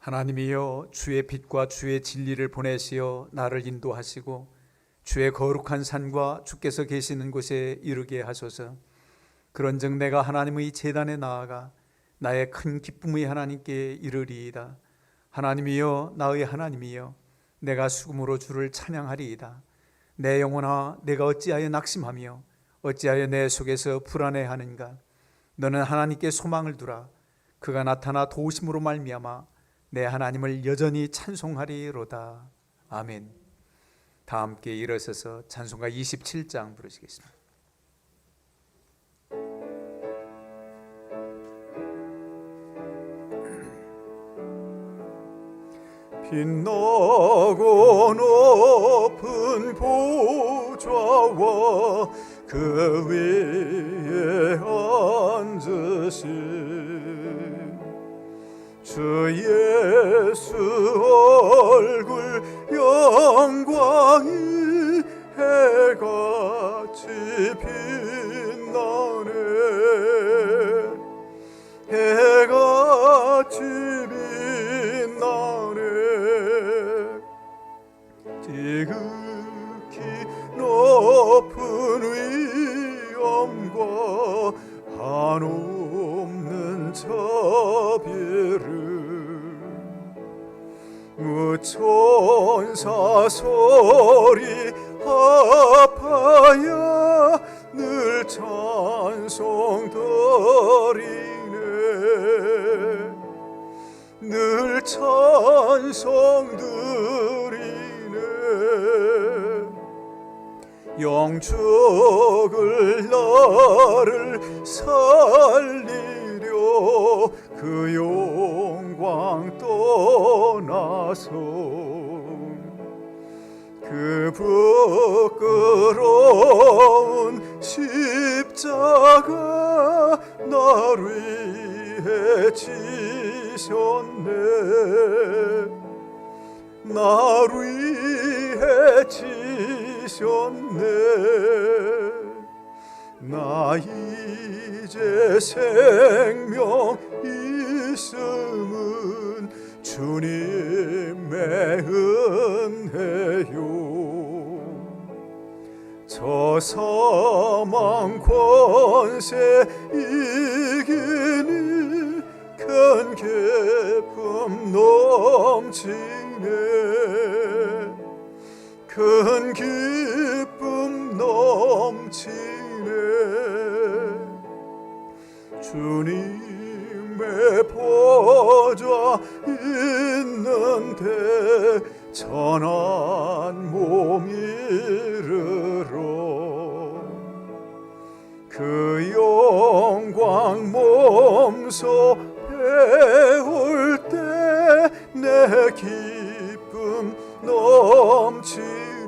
하나님이여, 주의 빛과 주의 진리를 보내시어 나를 인도하시고 주의 거룩한 산과 주께서 계시는 곳에 이르게 하소서. 그런즉 내가 하나님의 제단에 나아가 나의 큰 기쁨의 하나님께 이르리이다. 하나님이여, 나의 하나님이여, 내가 수금으로 주를 찬양하리이다. 내 영혼아, 내가 어찌하여 낙심하며 어찌하여 내 속에서 불안해하는가. 너는 하나님께 소망을 두라. 그가 나타나 도우심으로 말미암아 내 하나님을 여전히 찬송하리로다. 아멘. 다 함께 일어서서 찬송가 27장 부르시겠습니다. 빛나고 높은 보좌와 그 위에 앉으신 주 예수 얼굴 영광이 해같이 빛나네. 해같이 빛나네. 지극히 높은 위엄과 한없는 자비를 천사 소리 합하여 늘 찬송 드리네. 늘 찬송 드리네. 영적을 나를 살리려 그 영광 떠나서 그 부끄러운 십자가 나를 위해 지셨네. 나를 위해 지셨네. 나 이제 생명 있음은 주님의 은혜요. 저 사망 권세 이기니 큰 기쁨 넘치네. 큰 기쁨 넘치네. 주님의 보좌 있는데 전한 몸 이르러 그 영광 몸소 배울 때 내 기쁨 넘치리.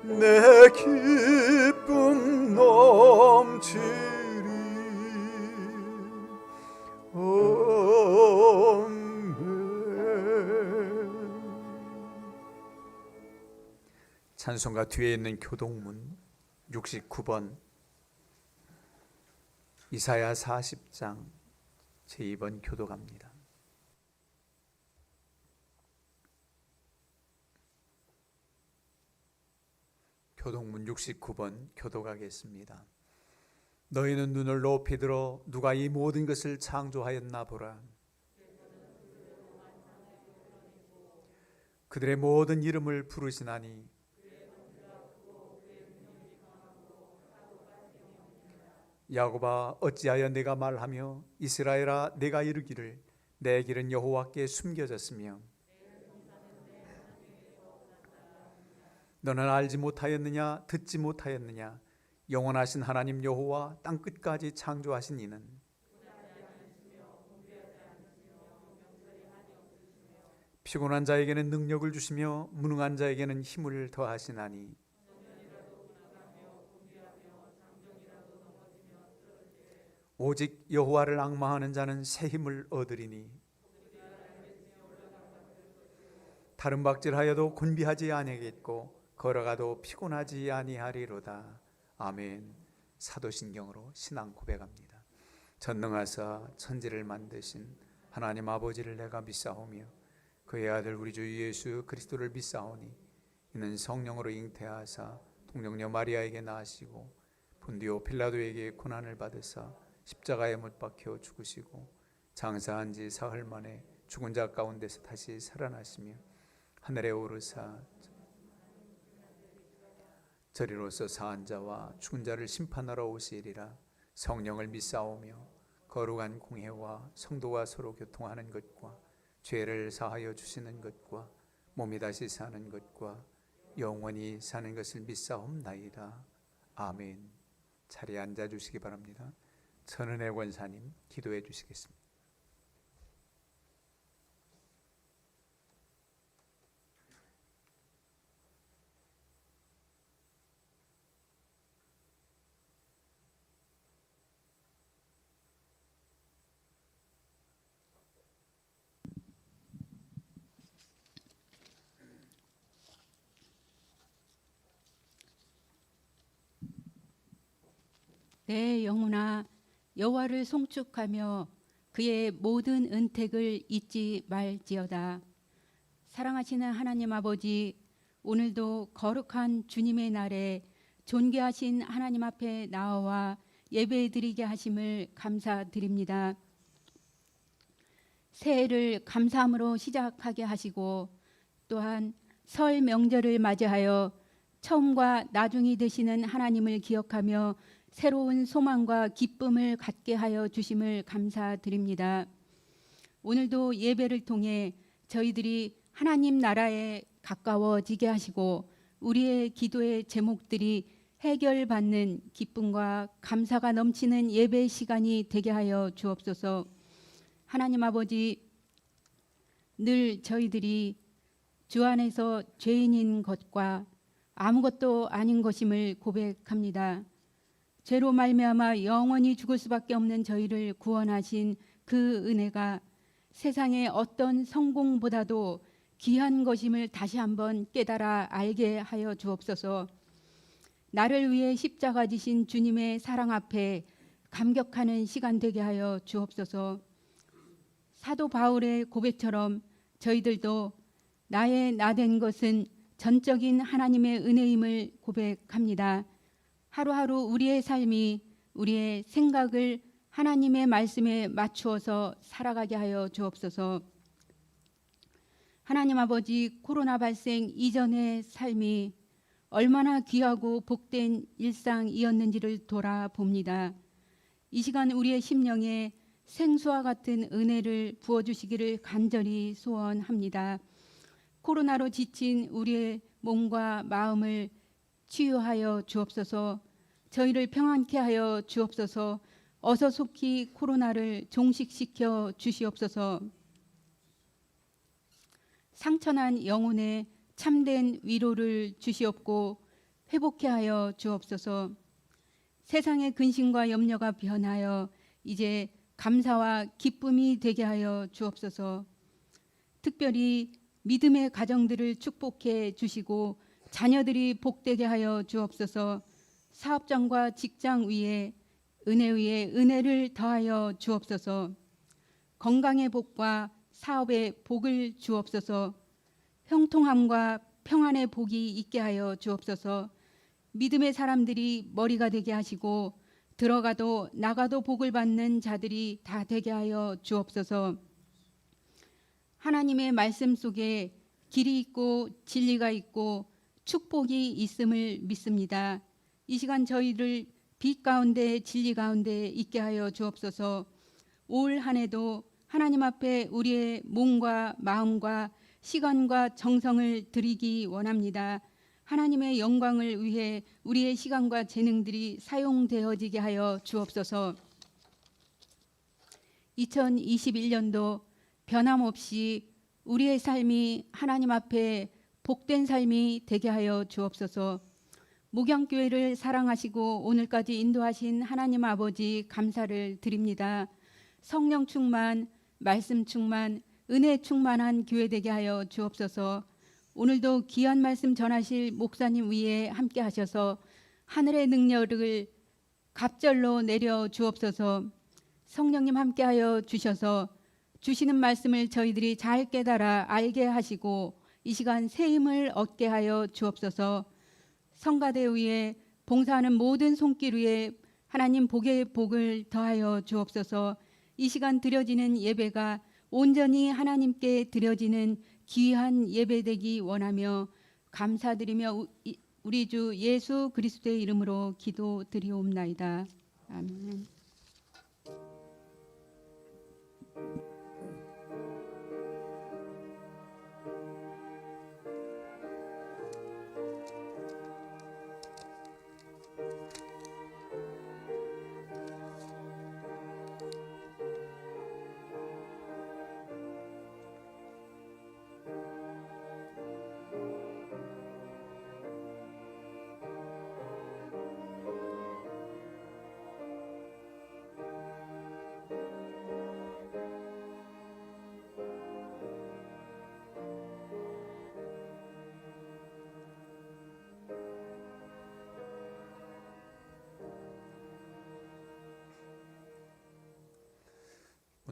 내 기쁨 넘치리. 찬송가 뒤에 있는 교동문 69번, 이사야 40장 제2번 교독합니다. 교동문 69번 교독하겠습니다. 너희는 눈을 높이 들어 누가 이 모든 것을 창조하였나 보라. 그들의 모든 이름을 부르시나니 야곱아, 어찌하여 내가 말하며 이스라엘아, 내가 이르기를 내 길은 여호와께 숨겨졌으며 너는 알지 못하였느냐, 듣지 못하였느냐. 영원하신 하나님 여호와 땅 끝까지 창조하신 이는 피곤한 자에게는 능력을 주시며 무능한 자에게는 힘을 더하시나니 오직 여호와를 앙망하는 자는 새 힘을 얻으리니 다른 박질하여도 곤비하지 아니하겠고 걸어가도 피곤하지 아니하리로다. 아멘. 사도신경으로 신앙 고백합니다. 전능하사 천지를 만드신 하나님 아버지를 내가 믿사오며 그의 아들 우리 주 예수 그리스도를 믿사오니 이는 성령으로 잉태하사 동정녀 마리아에게 나시고 본디오 필라도에게 고난을 받으사 십자가에 못 박혀 죽으시고 장사한 지 사흘 만에 죽은 자 가운데서 다시 살아나시며 하늘에 오르사 저리로서 사한 자와 죽은 자를 심판하러 오시리라. 성령을 믿사오며 거룩한 공회와 성도와 서로 교통하는 것과 죄를 사하여 주시는 것과 몸이 다시 사는 것과 영원히 사는 것을 믿사옵나이다. 아멘. 자리에 앉아 주시기 바랍니다. 천은혜 권사님 기도해 주시겠습니다. 내 영혼아 여호와를 송축하며 그의 모든 은택을 잊지 말지어다. 사랑하시는 하나님 아버지, 오늘도 거룩한 주님의 날에 존귀하신 하나님 앞에 나와 예배드리게 하심을 감사드립니다. 새해를 감사함으로 시작하게 하시고 또한 설 명절을 맞이하여 처음과 나중이 되시는 하나님을 기억하며 새로운 소망과 기쁨을 갖게 하여 주심을 감사드립니다. 오늘도 예배를 통해 저희들이 하나님 나라에 가까워지게 하시고 우리의 기도의 제목들이 해결받는 기쁨과 감사가 넘치는 예배 시간이 되게 하여 주옵소서. 하나님 아버지, 늘 저희들이 주 안에서 죄인인 것과 아무것도 아닌 것임을 고백합니다. 죄로 말미암아 영원히 죽을 수밖에 없는 저희를 구원하신 그 은혜가 세상의 어떤 성공보다도 귀한 것임을 다시 한번 깨달아 알게 하여 주옵소서. 나를 위해 십자가 지신 주님의 사랑 앞에 감격하는 시간 되게 하여 주옵소서. 사도 바울의 고백처럼 저희들도 나의 나된 것은 전적인 하나님의 은혜임을 고백합니다. 하루하루 우리의 삶이 우리의 생각을 하나님의 말씀에 맞추어서 살아가게 하여 주옵소서. 하나님 아버지, 코로나 발생 이전의 삶이 얼마나 귀하고 복된 일상이었는지를 돌아봅니다. 이 시간 우리의 심령에 생수와 같은 은혜를 부어주시기를 간절히 소원합니다. 코로나로 지친 우리의 몸과 마음을 치유하여 주옵소서. 저희를 평안케 하여 주옵소서. 어서 속히 코로나를 종식시켜 주시옵소서. 상처난 영혼에 참된 위로를 주시옵고 회복케 하여 주옵소서. 세상의 근심과 염려가 변하여 이제 감사와 기쁨이 되게 하여 주옵소서. 특별히 믿음의 가정들을 축복해 주시고 자녀들이 복되게 하여 주옵소서. 사업장과 직장 위에 은혜를 더하여 주옵소서. 건강의 복과 사업의 복을 주옵소서. 형통함과 평안의 복이 있게 하여 주옵소서. 믿음의 사람들이 머리가 되게 하시고 들어가도 나가도 복을 받는 자들이 다 되게 하여 주옵소서. 하나님의 말씀 속에 길이 있고 진리가 있고 축복이 있음을 믿습니다. 이 시간 저희를 빛 가운데 진리 가운데 있게 하여 주옵소서. 올 한 해도 하나님 앞에 우리의 몸과 마음과 시간과 정성을 드리기 원합니다. 하나님의 영광을 위해 우리의 시간과 재능들이 사용되어지게 하여 주옵소서. 2021년도 변함없이 우리의 삶이 하나님 앞에 복된 삶이 되게 하여 주옵소서. 목양교회를 사랑하시고 오늘까지 인도하신 하나님 아버지 감사를 드립니다. 성령 충만, 말씀 충만, 은혜 충만한 교회 되게 하여 주옵소서. 오늘도 귀한 말씀 전하실 목사님 위에 함께 하셔서 하늘의 능력을 갑절로 내려 주옵소서. 성령님 함께 하여 주셔서 주시는 말씀을 저희들이 잘 깨달아 알게 하시고 이 시간 새 힘을 얻게 하여 주옵소서. 성가대 위에 봉사하는 모든 손길 위에 하나님 복의 복을 더하여 주옵소서. 이 시간 드려지는 예배가 온전히 하나님께 드려지는 귀한 예배되기 원하며 감사드리며 우리 주 예수 그리스도의 이름으로 기도드리옵나이다. 아멘.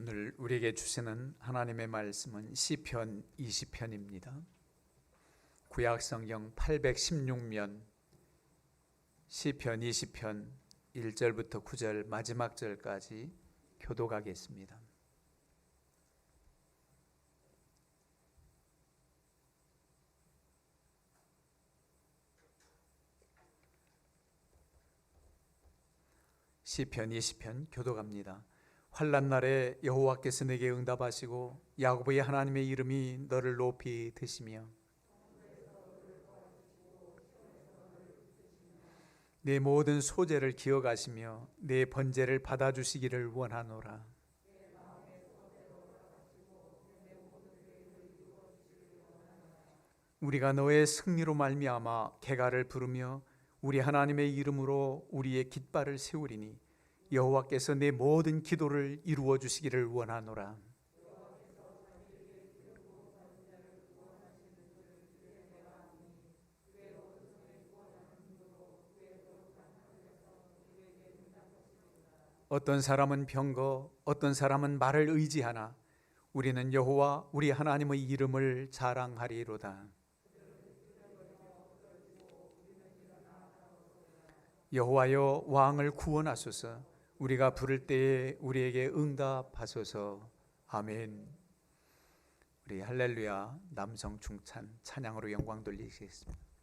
오늘 우리에게 주시는 하나님의 말씀은 시편 20편입니다. 구약 성경 816면 시편 20편 1절부터 9절 마지막 절까지 교독하겠습니다. 시편 20편 교독합니다. 환난 날에 여호와께서 내게 응답하시고 야곱의 하나님의 이름이 너를 높이 드시며 내 모든 소재를 기억하시며 내 번제를 받아주시기를 원하노라. 우리가 너의 승리로 말미암아 개가를 부르며 우리 하나님의 이름으로 우리의 깃발을 세우리니 여호와께서 내 모든 기도를 이루어 주시기를 원하노라. 어떤 사람은 병거, 어떤 사람은 말을 의지하나 우리는 여호와 우리 하나님의 이름을 자랑하리로다. 여호와여 왕을 구원하소서. 우리가 부를 때에 우리에게 응답하소서. 아멘. 우리 할렐루야 남성 중찬 찬양으로 영광 돌리시겠습니다.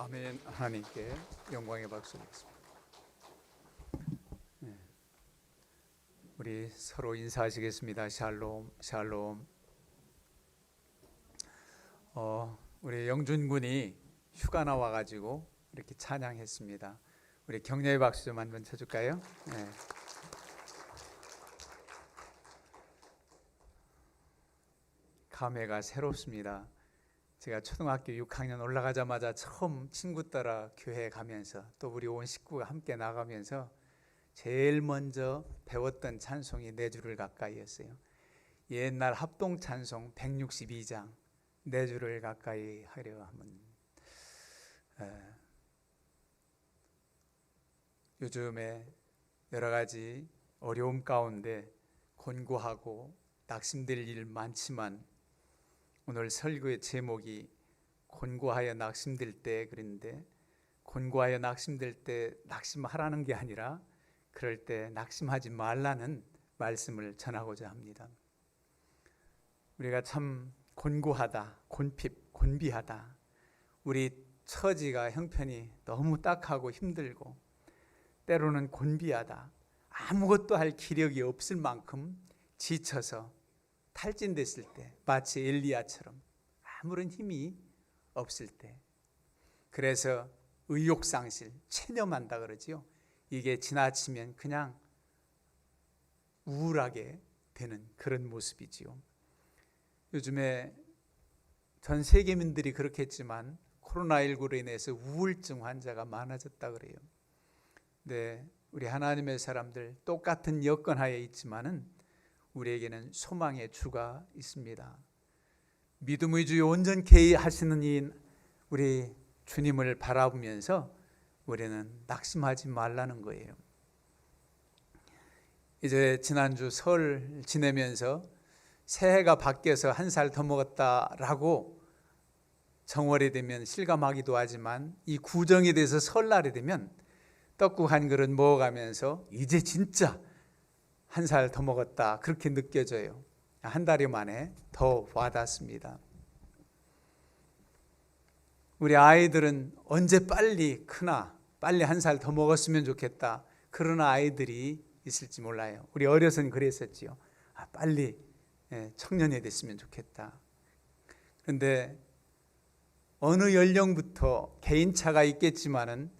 아멘. 하나님께 영광의 박수 드리겠습니다. 우리 서로 인사하시겠습니다. 샬롬, 샬롬. 우리 영준 군이 휴가 나와가지고 이렇게 찬양했습니다. 우리 격려의 박수 좀 한번 쳐줄까요? 네. 감회가 새롭습니다. 제가 초등학교 6학년 올라가자마자 처음 친구 따라 교회 가면서 또 우리 온 식구가 함께 나가면서 제일 먼저 배웠던 찬송이 네 주를 가까이였어요. 옛날 합동 찬송 162장 네 주를 가까이 하려 하면 요즘에 여러 가지 어려움 가운데 곤고하고 낙심될 일 많지만 오늘 설교의 제목이 곤고하여 낙심될 때, 그런데 곤고하여 낙심될 때 낙심하라는 게 아니라 그럴 때 낙심하지 말라는 말씀을 전하고자 합니다. 우리가 참 곤고하다, 곤비하다. 우리 처지가 형편이 너무 딱하고 힘들고 때로는 곤비하다. 아무것도 할 기력이 없을 만큼 지쳐서 탈진됐을 때, 마치 엘리야처럼 아무런 힘이 없을 때, 그래서 의욕상실, 체념한다 그러지요. 이게 지나치면 그냥 우울하게 되는 그런 모습이지요. 요즘에 전 세계민들이 그렇겠지만 코로나19로 인해서 우울증 환자가 많아졌다 그래요. 네, 우리 하나님의 사람들 똑같은 여건하에 있지만은 우리에게는 소망의 주가 있습니다. 믿음의 주 온전케 하시는 이 우리 주님을 바라보면서 우리는 낙심하지 말라는 거예요. 이제 지난주 설 지내면서 새해가 바뀌어서 한 살 더 먹었다라고 정월이 되면 실감하기도 하지만 이 구정이 돼서 설날이 되면 떡국 한 그릇 먹어가면서 이제 진짜 한 살 더 먹었다 그렇게 느껴져요. 한 달여 만에 더 와닿습니다. 우리 아이들은 언제 빨리 크나, 빨리 한 살 더 먹었으면 좋겠다 그런 아이들이 있을지 몰라요. 우리 어려서는 그랬었지요. 빨리 청년이 됐으면 좋겠다. 그런데 어느 연령부터 개인차가 있겠지만은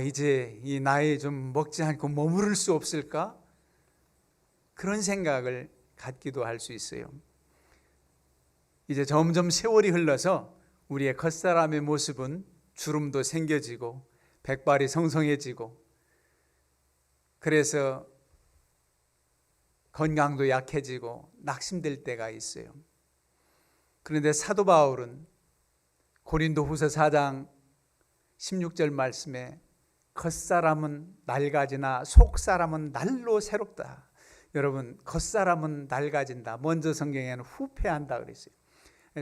이제 이 나이에 좀 먹지 않고 머무를 수 없을까? 그런 생각을 갖기도 할 수 있어요. 이제 점점 세월이 흘러서 우리의 겉사람의 모습은 주름도 생겨지고 백발이 성성해지고 그래서 건강도 약해지고 낙심될 때가 있어요. 그런데 사도 바울은 고린도후서 4장 16절 말씀에 겉사람은 낡아지나 속사람은 날로 새롭다. 여러분, 겉사람은 낡아진다. 먼저 성경에는 후패한다 그랬어요.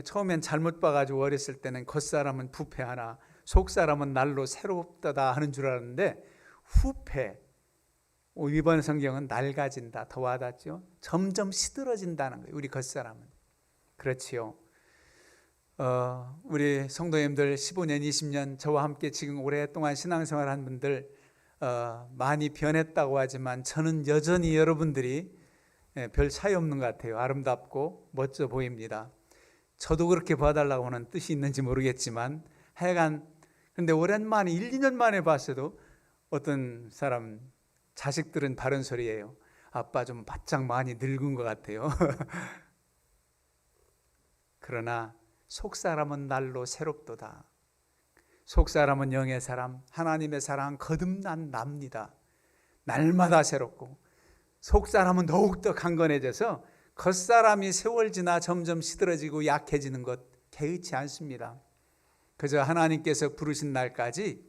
처음엔 잘못 봐가지고 어렸을 때는 겉사람은 부패하나 속사람은 날로 새롭다 하는 줄 알았는데 후패, 이번 성경은 낡아진다. 더 와닿죠. 점점 시들어진다는 거예요. 우리 겉사람은. 그렇지요. 우리 성도님들 15년, 20년 저와 함께 지금 오랫동안 신앙생활한 분들 많이 변했다고 하지만 저는 여전히 여러분들이 별 차이 없는 것 같아요. 아름답고 멋져 보입니다. 저도 그렇게 봐달라고 하는 뜻이 있는지 모르겠지만 하여간 근데 오랜만에 1, 2년 만에 봤어도 어떤 사람 자식들은 바른 소리예요. 아빠 좀 바짝 많이 늙은 것 같아요. 그러나 속사람은 날로 새롭도다. 속사람은 영의 사람, 하나님의 사랑 거듭난 납니다. 날마다 새롭고 속사람은 더욱더 강건해져서 겉사람이 세월 지나 점점 시들어지고 약해지는 것 개의치 않습니다. 그저 하나님께서 부르신 날까지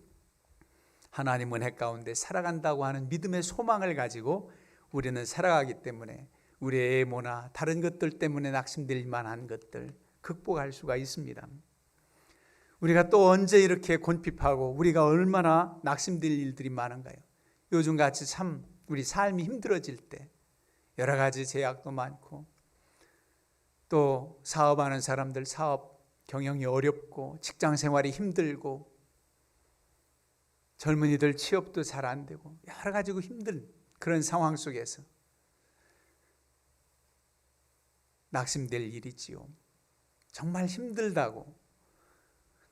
하나님 은혜 가운데 살아간다고 하는 믿음의 소망을 가지고 우리는 살아가기 때문에 우리의 애모나 다른 것들 때문에 낙심될 만한 것들 극복할 수가 있습니다. 우리가 또 언제 이렇게 곤핍하고 우리가 얼마나 낙심될 일들이 많은가요? 요즘같이 참 우리 삶이 힘들어질 때 여러 가지 제약도 많고 또 사업하는 사람들 사업 경영이 어렵고 직장 생활이 힘들고 젊은이들 취업도 잘 안 되고 여러 가지고 힘든 그런 상황 속에서 낙심될 일이지요. 정말 힘들다고.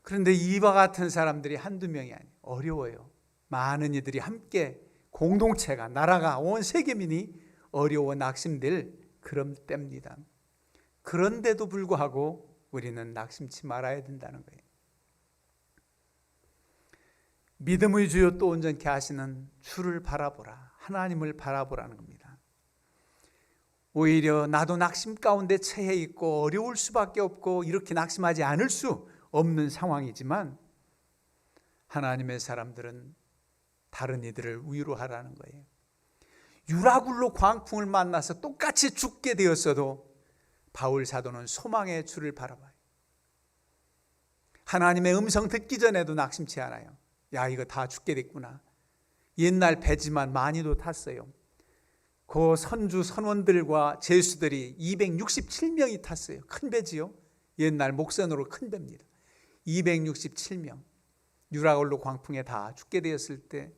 그런데 이와 같은 사람들이 한두 명이 아니에요. 어려워요. 많은 이들이 함께 공동체가, 나라가, 온 세계민이 어려워 낙심될 그런 때입니다. 그런데도 불구하고 우리는 낙심치 말아야 된다는 거예요. 믿음의 주요 또 온전케 하시는 주를 바라보라. 하나님을 바라보라는 겁니다. 오히려 나도 낙심 가운데 처해 있고 어려울 수밖에 없고 이렇게 낙심하지 않을 수 없는 상황이지만 하나님의 사람들은 다른 이들을 위로하라는 거예요. 유라굴로 광풍을 만나서 똑같이 죽게 되었어도 바울 사도는 소망의 주를 바라봐요. 하나님의 음성 듣기 전에도 낙심치 않아요. 야, 이거 다 죽게 됐구나. 옛날 배지만 많이도 탔어요. 그 선주 선원들과 제수들이 267명이 탔어요. 큰 배지요. 옛날 목선으로 큰 배입니다. 267명. 유라굴로 광풍에 다 죽게 되었을 때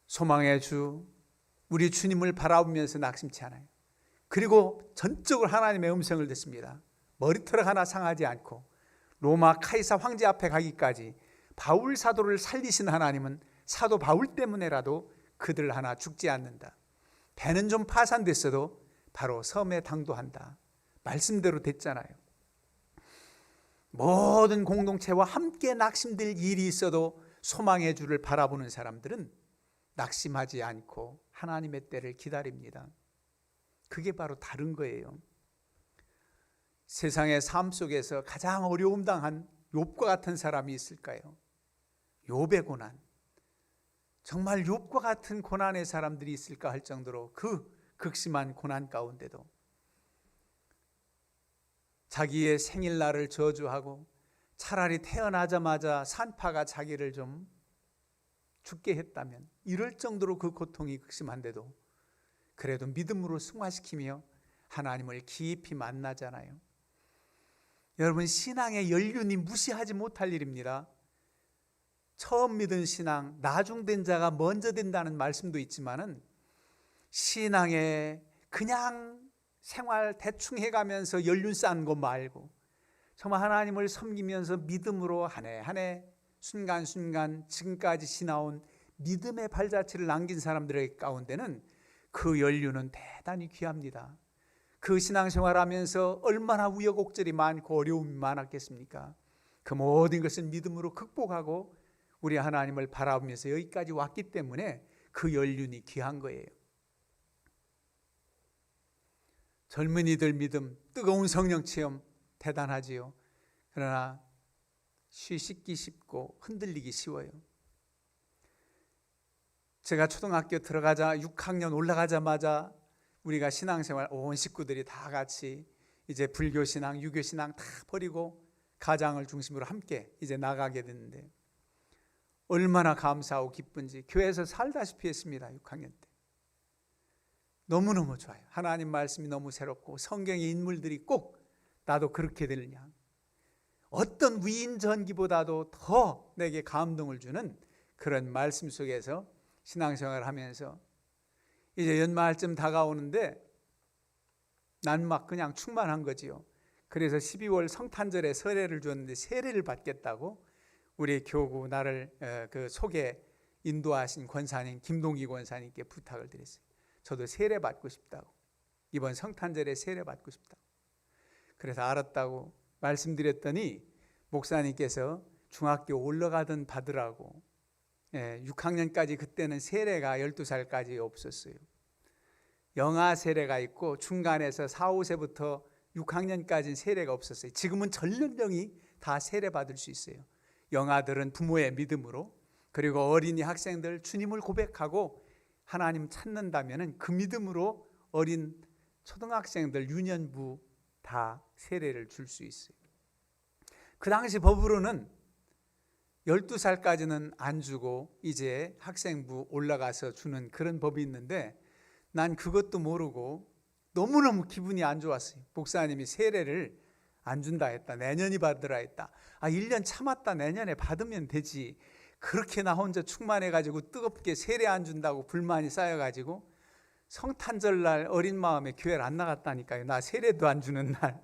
소망의 주, 우리 주님을 바라보면서 낙심치 않아요. 그리고 전적으로 하나님의 음성을 듣습니다. 머리털 하나 상하지 않고 로마 카이사 황제 앞에 가기까지 바울 사도를 살리신 하나님은 사도 바울 때문에라도 그들 하나 죽지 않는다. 배는 좀 파산됐어도 바로 섬에 당도한다. 말씀대로 됐잖아요. 모든 공동체와 함께 낙심될 일이 있어도 소망의 주를 바라보는 사람들은 낙심하지 않고 하나님의 때를 기다립니다. 그게 바로 다른 거예요. 세상의 삶 속에서 가장 어려움 당한 욥과 같은 사람이 있을까요? 욥의 고난. 정말 욥과 같은 고난의 사람들이 있을까 할 정도로 그 극심한 고난 가운데도 자기의 생일날을 저주하고 차라리 태어나자마자 산파가 자기를 좀 죽게 했다면, 이럴 정도로 그 고통이 극심한데도 그래도 믿음으로 승화시키며 하나님을 깊이 만나잖아요. 여러분, 신앙의 연륜이 무시하지 못할 일입니다. 처음 믿은 신앙, 나중된 자가 먼저 된다는 말씀도 있지만은 신앙에 그냥 생활 대충 해가면서 연륜 쌓는 거 말고 정말 하나님을 섬기면서 믿음으로 한 해 한 해 순간순간 지금까지 지나온 믿음의 발자취를 남긴 사람들의 가운데는 그 연륜은 대단히 귀합니다. 그 신앙생활하면서 얼마나 우여곡절이 많고 어려움이 많았겠습니까? 그 모든 것을 믿음으로 극복하고 우리 하나님을 바라보면서 여기까지 왔기 때문에 그 연륜이 귀한 거예요. 젊은이들 믿음, 뜨거운 성령 체험 대단하지요. 그러나 쉬씻기 쉽고 흔들리기 쉬워요. 제가 초등학교 들어가자 6학년 올라가자마자 우리가 신앙생활 온 식구들이 다 같이 이제 불교신앙, 유교신앙 다 버리고 가장을 중심으로 함께 이제 나가게 됐는데 얼마나 감사하고 기쁜지 교회에서 살다시피 했습니다. 6학년 때. 너무너무 좋아요. 하나님 말씀이 너무 새롭고 성경의 인물들이 꼭 나도 그렇게 되느냐. 어떤 위인 전기보다도 더 내게 감동을 주는 그런 말씀 속에서 신앙생활을 하면서 이제 연말쯤 다가오는데 난 막 그냥 충만한 거지요. 그래서 12월 성탄절에 세례를 줬는데 세례를 받겠다고 우리 교구 나를 그 속에 인도하신 권사님 김동기 권사님께 부탁을 드렸어요. 저도 세례 받고 싶다고, 이번 성탄절에 세례 받고 싶다고. 그래서 알았다고 말씀드렸더니 목사님께서 중학교 올라가던 받으라고 6학년까지 그때는 세례가 12살까지 없었어요. 영아 세례가 있고 중간에서 4, 5세부터 6학년까지는 세례가 없었어요. 지금은 전 연령이 다 세례 받을 수 있어요. 영아들은 부모의 믿음으로, 그리고 어린이 학생들 주님을 고백하고 하나님 찾는다면 그 믿음으로 어린 초등학생들 유년부 다 세례를 줄 수 있어요. 그 당시 법으로는 12살까지는 안 주고 이제 학생부 올라가서 주는 그런 법이 있는데 난 그것도 모르고 너무너무 기분이 안 좋았어요. 목사님이 세례를 안 준다 했다. 내년이 받으라 했다. 1년 참았다 내년에 받으면 되지. 그렇게 나 혼자 충만해가지고 뜨겁게 세례 안 준다고 불만이 쌓여가지고 성탄절날 어린 마음에 교회를 안 나갔다니까요. 나 세례도 안 주는 날.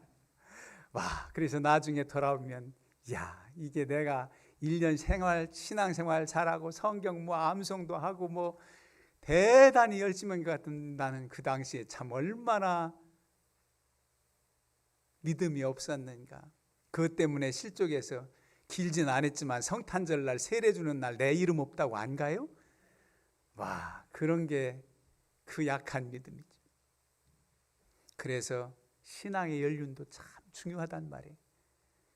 와, 그래서 나중에 돌아오면 야, 이게 내가 1년 신앙생활 잘하고 성경 암송도 하고 대단히 열심히 한 것 같은, 나는 그 당시에 참 얼마나 믿음이 없었는가. 그것 때문에 실족해서 길진 않았지만 성탄절날 세례 주는 날 내 이름 없다고 안 가요? 와, 그런 게 그 약한 믿음이죠. 그래서 신앙의 연륜도 참 중요하단 말이에요.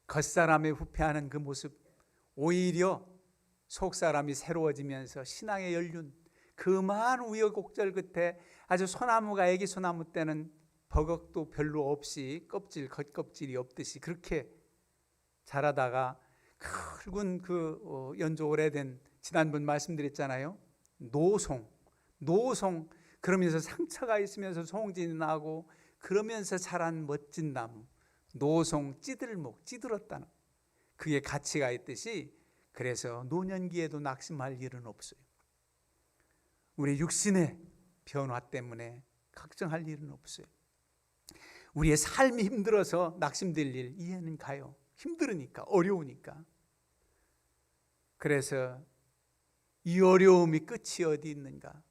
겉사람의 후패하는 그 모습, 오히려 속사람이 새로워지면서 신앙의 연륜, 그 많은 우여곡절 끝에 아주 소나무가 애기 소나무 때는 버걱도 별로 없이 겉껍질이 없듯이 그렇게 자라다가 굵은 연조 오래된, 지난번 말씀드렸잖아요. 노송 그러면서 상처가 있으면서 송진이 나고 그러면서 자란 멋진 나무, 노송 찌들목, 찌들었다는, 그게 가치가 있듯이, 그래서 노년기에도 낙심할 일은 없어요. 우리 육신의 변화 때문에 걱정할 일은 없어요. 우리의 삶이 힘들어서 낙심될 일 이해는 가요. 힘들으니까, 어려우니까. 그래서 이 어려움이 끝이 어디 있는가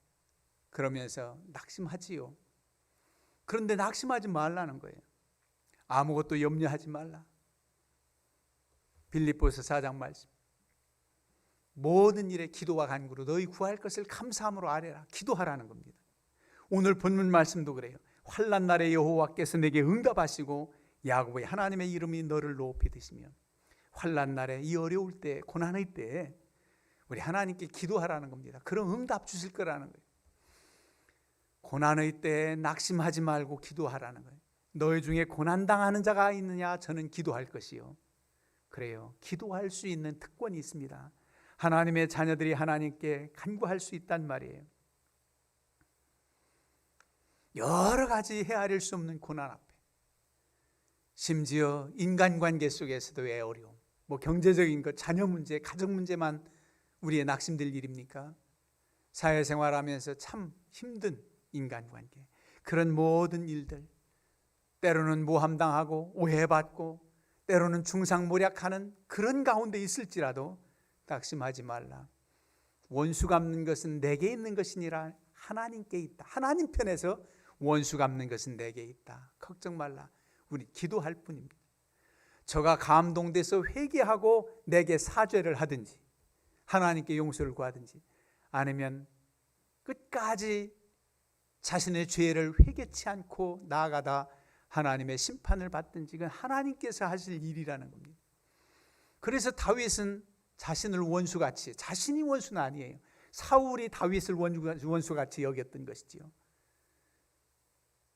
그러면서 낙심하지요. 그런데 낙심하지 말라는 거예요. 아무것도 염려하지 말라. 빌립보서 4장 말씀, 모든 일에 기도와 간구로 너희 구할 것을 감사함으로 아뢰라. 기도하라는 겁니다. 오늘 본문 말씀도 그래요. 환난 날에 여호와께서 내게 응답하시고 야곱의 하나님의 이름이 너를 높이 드시며. 환난 날에, 이 어려울 때, 고난의 때에 우리 하나님께 기도하라는 겁니다. 그럼 응답 주실 거라는 거예요. 고난의 때에 낙심하지 말고 기도하라는 거예요. 너희 중에 고난당하는 자가 있느냐? 저는 기도할 것이요. 그래요. 기도할 수 있는 특권이 있습니다. 하나님의 자녀들이 하나님께 간구할 수 있단 말이에요. 여러 가지 헤아릴 수 없는 고난 앞에, 심지어 인간관계 속에서도의 어려움, 경제적인 것, 자녀 문제, 가정 문제만 우리의 낙심될 일입니까? 사회생활하면서 참 힘든 인간관계, 그런 모든 일들, 때로는 모함당하고 오해받고 때로는 중상모략하는 그런 가운데 있을지라도 낙심하지 말라. 원수 갚는 것은 내게 있는 것이니라. 하나님께 있다. 하나님 편에서 원수 갚는 것은 내게 있다. 걱정 말라. 우리 기도할 뿐입니다. 저가 감동돼서 회개하고 내게 사죄를 하든지 하나님께 용서를 구하든지, 아니면 끝까지 자신의 죄를 회개치 않고 나아가다 하나님의 심판을 받든지, 그건 하나님께서 하실 일이라는 겁니다. 그래서 다윗은 자신을 원수같이, 자신이 원수는 아니에요. 사울이 다윗을 원수같이 여겼던 것이지요.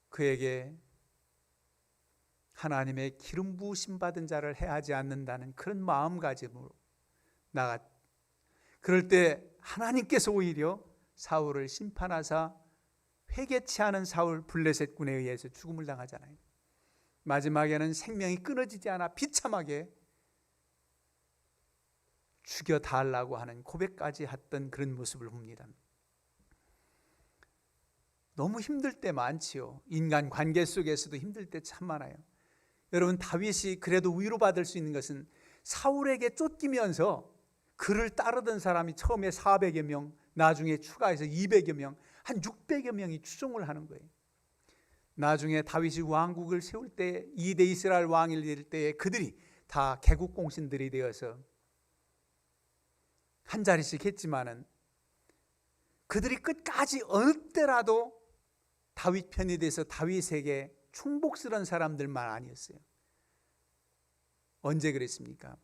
그에게 하나님의 기름 부으심 받은 자를 해하지 않는다는 그런 마음가짐으로 나가. 그럴 때 하나님께서 오히려 사울을 심판하사 회개치 않은 사울 블레셋 군에 의해서 죽음을 당하잖아요. 마지막에는 생명이 끊어지지 않아 비참하게 죽여달라고 하는 고백까지 했던 그런 모습을 봅니다. 너무 힘들 때 많지요. 인간 관계 속에서도 힘들 때 참 많아요. 여러분, 다윗이 그래도 위로받을 수 있는 것은 사울에게 쫓기면서 그를 따르던 사람이 처음에 400여 명, 나중에 추가해서 200여 명, 한 600여 명이 추종을 하는 거예요. 나중에 다윗이 왕국을 세울 때, 2대 이스라엘 왕이 될 때에 그들이 다 개국공신들이 되어서 한 자리씩 했지만은 그들이 끝까지 어느 때라도 다윗 편이 돼서 다윗에게 충복스러운 사람들만 아니었어요. 언제 그랬습니까?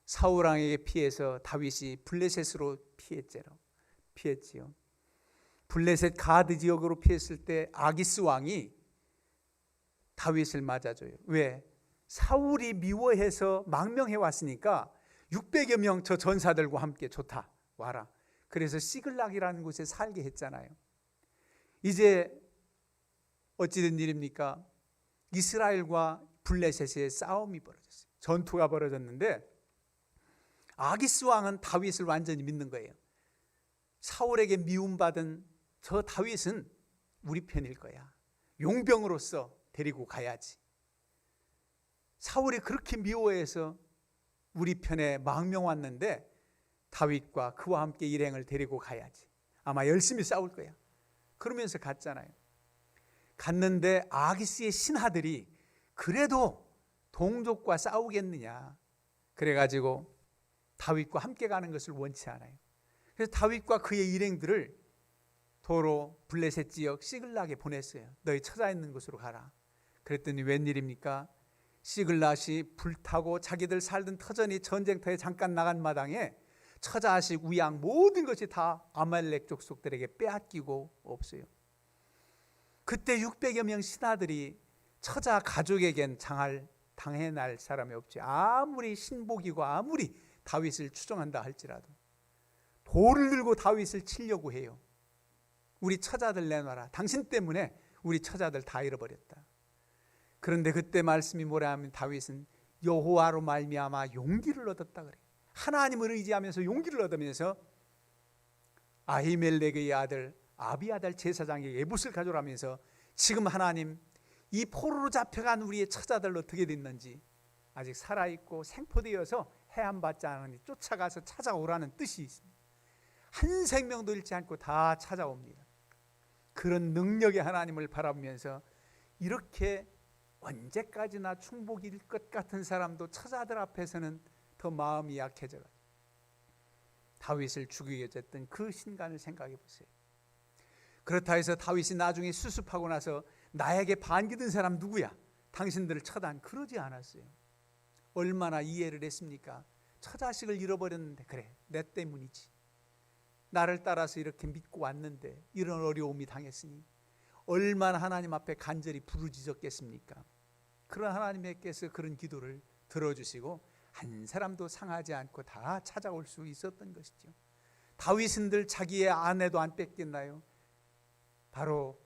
사울왕에게 피해서 다윗이 블레셋으로 피했지요. 블레셋 가드 지역으로 피했을 때 아기스 왕이 다윗을 맞아줘요. 왜? 사울이 미워해서 망명해 왔으니까 600여 명 저 전사들과 함께 좋다, 와라. 그래서 시글락이라는 곳에 살게 했잖아요. 이제 어찌된 일입니까? 이스라엘과 블레셋의 싸움이 벌어졌어요. 전투가 벌어졌는데 아기스 왕은 다윗을 완전히 믿는 거예요. 사울에게 미움받은 저 다윗은 우리 편일 거야. 용병으로서 데리고 가야지. 사울이 그렇게 미워해서 우리 편에 망명 왔는데 다윗과 그와 함께 일행을 데리고 가야지. 아마 열심히 싸울 거야. 그러면서 갔잖아요. 갔는데 아기스의 신하들이 그래도 동족과 싸우겠느냐. 그래가지고 다윗과 함께 가는 것을 원치 않아요. 그래서 다윗과 그의 일행들을 도로 블레셋 지역 시글락에 보냈어요. 너희 처자 있는 곳으로 가라. 그랬더니 웬일입니까? 시글락이 불타고 자기들 살던 터전이 전쟁터에 잠깐 나간 마당에 처자식 우양 모든 것이 다 아말렉 족속들에게 빼앗기고 없어요. 그때 600여 명 신하들이 처자 가족에겐 당해날 사람이 없지. 아무리 신복이고 아무리 다윗을 추종한다 할지라도 돌을 들고 다윗을 치려고 해요. 우리 처자들 내놔라. 당신 때문에 우리 처자들 다 잃어버렸다. 그런데 그때 말씀이 뭐라 하면 다윗은 여호와로 말미암아 용기를 얻었다 그래요. 하나님을 의지하면서 용기를 얻으면서 아히멜렉의 아들 아비아달 제사장에게 예붓을 가져오라면서 지금 하나님 이 포로로 잡혀간 우리의 처자들 어떻게 됐는지 아직 살아있고 생포되어서 해함받지 않으니 쫓아가서 찾아오라는 뜻이 있습니다. 한 생명도 잃지 않고 다 찾아옵니다. 그런 능력의 하나님을 바라보면서 이렇게 언제까지나 충복일 것 같은 사람도 처자들 앞에서는 더 마음이 약해져요. 다윗을 죽이게 됐던 그 신간을 생각해 보세요. 그렇다 해서 다윗이 나중에 수습하고 나서 나에게 반기던 사람 누구야? 당신들을 처단. 그러지 않았어요. 얼마나 이해를 했습니까? 처자식을 잃어버렸는데 그래 내 때문이지. 나를 따라서 이렇게 믿고 왔는데 이런 어려움이 당했으니 얼마나 하나님 앞에 간절히 부르짖었겠습니까? 그런 하나님께서 그런 기도를 들어주시고 한 사람도 상하지 않고 다 찾아올 수 있었던 것이죠. 다윗은들 자기의 아내도 안 뺏겼나요? 바로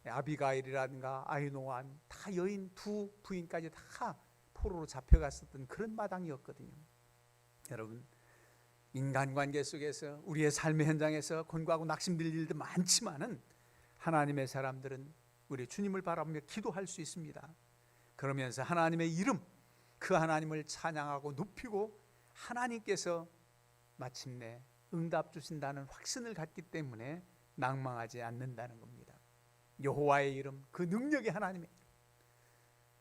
아비가일이라든가 아히노암 다 여인 두 부인까지 다 포로로 잡혀갔었던 그런 마당이었거든요. 여러분, 인간관계 속에서 우리의 삶의 현장에서 곤고하고 낙심될 일도 많지만은 하나님의 사람들은 우리 주님을 바라보며 기도할 수 있습니다. 그러면서 하나님의 이름, 그 하나님을 찬양하고 높이고 하나님께서 마침내 응답 주신다는 확신을 갖기 때문에 낭망하지 않는다는 겁니다. 여호와의 이름, 그 능력의 하나님의 이름.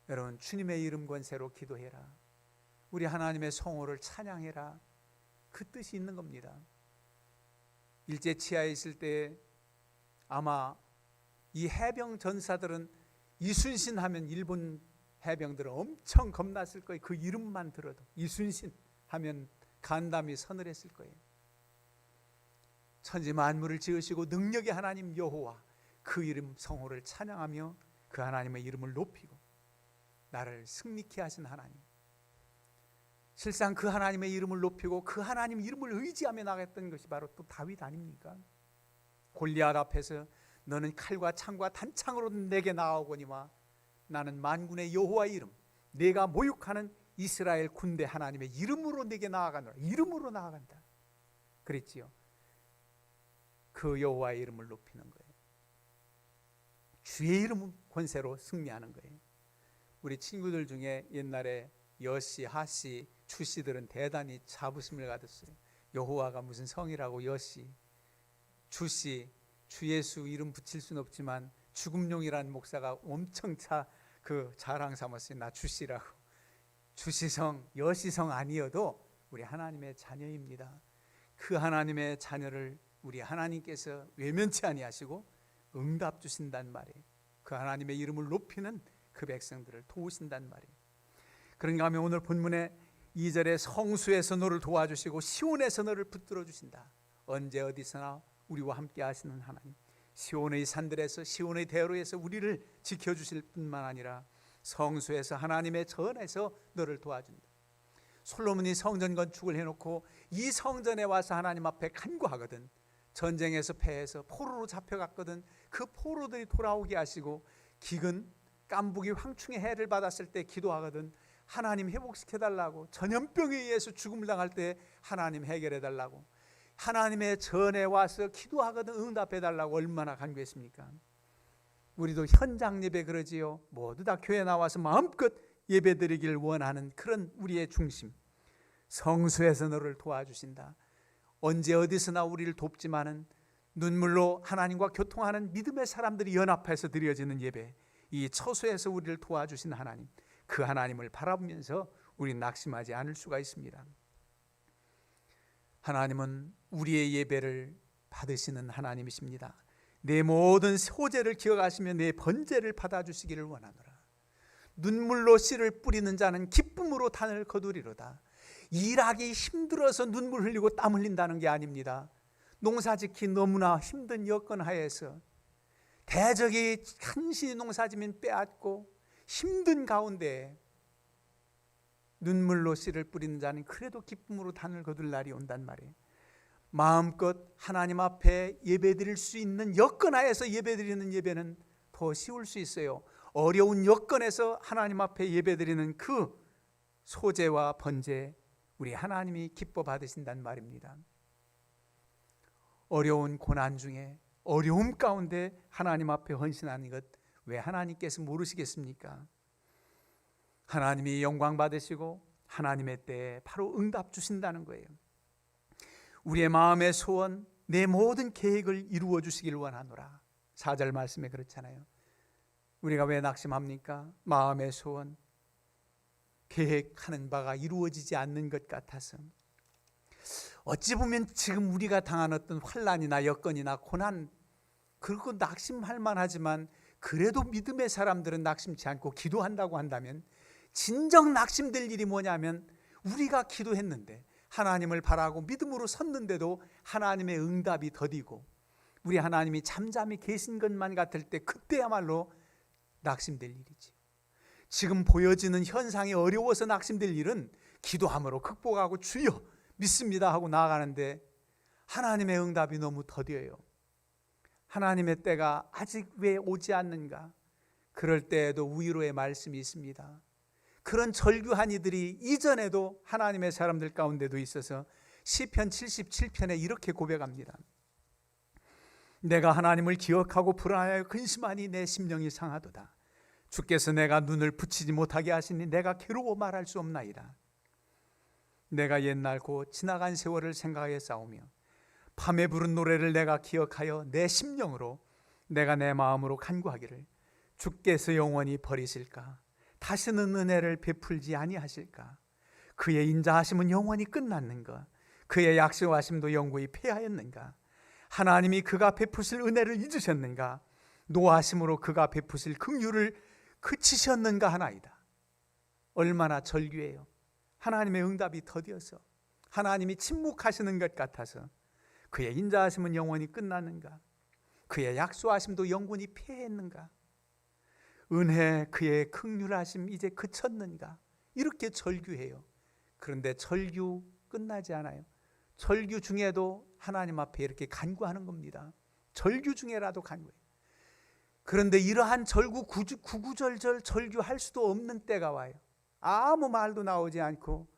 여러분, 주님의 이름 권세로 기도해라. 우리 하나님의 성호를 찬양해라. 그 뜻이 있는 겁니다. 일제 치하에 있을 때 아마 이 해병 전사들은 이순신 하면 일본 해병들은 엄청 겁났을 거예요. 그 이름만 들어도 이순신 하면 간담이 서늘했을 거예요. 천지 만물을 지으시고 능력의 하나님 여호와, 그 이름 성호를 찬양하며 그 하나님의 이름을 높이고 나를 승리케 하신 하나님, 실상 그 하나님의 이름을 높이고 그 하나님 이름을 의지하며 나갔던 것이 바로 또 다윗 아닙니까? 골리앗 앞에서 너는 칼과 창과 단창으로 내게 나아오거니와 나는 만군의 여호와의 이름, 내가 모욕하는 이스라엘 군대 하나님의 이름으로 내게 나아가노라. 이름으로 나아간다 그랬지요. 그 여호와의 이름을 높이는 거예요. 주의 이름 권세로 승리하는 거예요. 우리 친구들 중에 옛날에 여씨, 하씨, 주씨들은 대단히 자부심을 가졌어요. 여호와가 무슨 성이라고 여씨, 주씨, 주 예수 이름 붙일 수는 없지만 죽음용이라는 목사가 엄청 자랑 삼았어요. 나 주씨라고. 주씨성, 여씨성 아니어도 우리 하나님의 자녀입니다. 그 하나님의 자녀를 우리 하나님께서 외면치 아니하시고 응답 주신단 말이에요. 그 하나님의 이름을 높이는 그 백성들을 도우신단 말이에요. 그런가 하면 오늘 본문에 2절에 성수에서 너를 도와주시고 시온에서 너를 붙들어 주신다. 언제 어디서나 우리와 함께 하시는 하나님, 시온의 산들에서 시온의 대로에서 우리를 지켜주실 뿐만 아니라 성수에서 하나님의 전에서 너를 도와준다. 솔로몬이 성전 건축을 해놓고 이 성전에 와서 하나님 앞에 간구하거든. 전쟁에서 패해서 포로로 잡혀갔거든. 그 포로들이 돌아오게 하시고 기근 깐부기 황충의 해를 받았을 때 기도하거든. 하나님 회복시켜달라고, 전염병에 의해서 죽음을 당할 때 하나님 해결해달라고, 하나님의 전에 와서 기도하거든 응답해달라고 얼마나 간구했습니까? 우리도 현장 예배 그러지요. 모두 다 교회 나와서 마음껏 예배드리길 원하는 그런 우리의 중심, 성수에서 너를 도와주신다. 언제 어디서나 우리를 돕지만은 눈물로 하나님과 교통하는 믿음의 사람들이 연합해서 드려지는 예배, 이 처소에서 우리를 도와주신 하나님, 그 하나님을 바라보면서 우리는 낙심하지 않을 수가 있습니다. 하나님은 우리의 예배를 받으시는 하나님이십니다. 내 모든 소재를 기억하시며 내 번제를 받아주시기를 원하노라. 눈물로 씨를 뿌리는 자는 기쁨으로 단을 거두리로다. 일하기 힘들어서 눈물 흘리고 땀 흘린다는 게 아닙니다. 농사짓기 너무나 힘든 여건 하에서 대적이 간신히 농사지면 빼앗고 힘든 가운데 눈물로 씨를 뿌리는 자는 그래도 기쁨으로 단을 거둘 날이 온단 말이에요. 마음껏 하나님 앞에 예배드릴 수 있는 여건 하에서 예배드리는 예배는 더 쉬울 수 있어요. 어려운 여건에서 하나님 앞에 예배드리는 그 소제와 번제, 우리 하나님이 기뻐 받으신단 말입니다. 어려운 고난 중에, 어려움 가운데 하나님 앞에 헌신하는 것, 왜 하나님께서 모르시겠습니까? 하나님이 영광 받으시고 하나님의 때에 바로 응답 주신다는 거예요. 우리의 마음의 소원, 내 모든 계획을 이루어 주시길 원하노라. 4절 말씀에 그렇잖아요. 우리가 왜 낙심합니까? 마음의 소원, 계획하는 바가 이루어지지 않는 것 같아서. 어찌 보면 지금 우리가 당한 어떤 환난이나 여건이나 고난, 그리고 낙심할 만하지만 그래도 믿음의 사람들은 낙심치 않고 기도한다고 한다면, 진정 낙심될 일이 뭐냐면 우리가 기도했는데 하나님을 바라고 믿음으로 섰는데도 하나님의 응답이 더디고 우리 하나님이 잠잠히 계신 것만 같을 때, 그때야말로 낙심될 일이지. 지금 보여지는 현상이 어려워서 낙심될 일은 기도함으로 극복하고 주여 믿습니다 하고 나아가는데, 하나님의 응답이 너무 더뎌요. 하나님의 때가 아직 왜 오지 않는가? 그럴 때에도 위로의 말씀이 있습니다. 그런 절규한 이들이 이전에도 하나님의 사람들 가운데도 있어서 시편 77편에 이렇게 고백합니다. 내가 하나님을 기억하고 불안하여 근심하니 내 심령이 상하도다. 주께서 내가 눈을 붙이지 못하게 하시니 내가 괴로워 말할 수 없나이다. 내가 옛날 고 지나간 세월을 생각하여 싸우며 밤에 부른 노래를 내가 기억하여 내 심령으로 내가 내 마음으로 간구하기를 주께서 영원히 버리실까? 다시는 은혜를 베풀지 아니하실까? 그의 인자하심은 영원히 끝났는가? 그의 약속하심도 영구히 폐하였는가? 하나님이 그가 베푸실 은혜를 잊으셨는가? 노하심으로 그가 베푸실 긍휼을 그치셨는가 하나이다. 얼마나 절규해요. 하나님의 응답이 더디어서, 하나님이 침묵하시는 것 같아서, 그의 인자하심은 영원히 끝났는가? 그의 약속하심도 영원히 폐했는가? 은혜, 그의 긍휼하심 이제 그쳤는가? 이렇게 절규해요. 그런데 절규 끝나지 않아요. 절규 중에도 하나님 앞에 이렇게 간구하는 겁니다. 절규 중에라도 간구해요. 그런데 이러한 절구 구구절절 절규할 수도 없는 때가 와요. 아무 말도 나오지 않고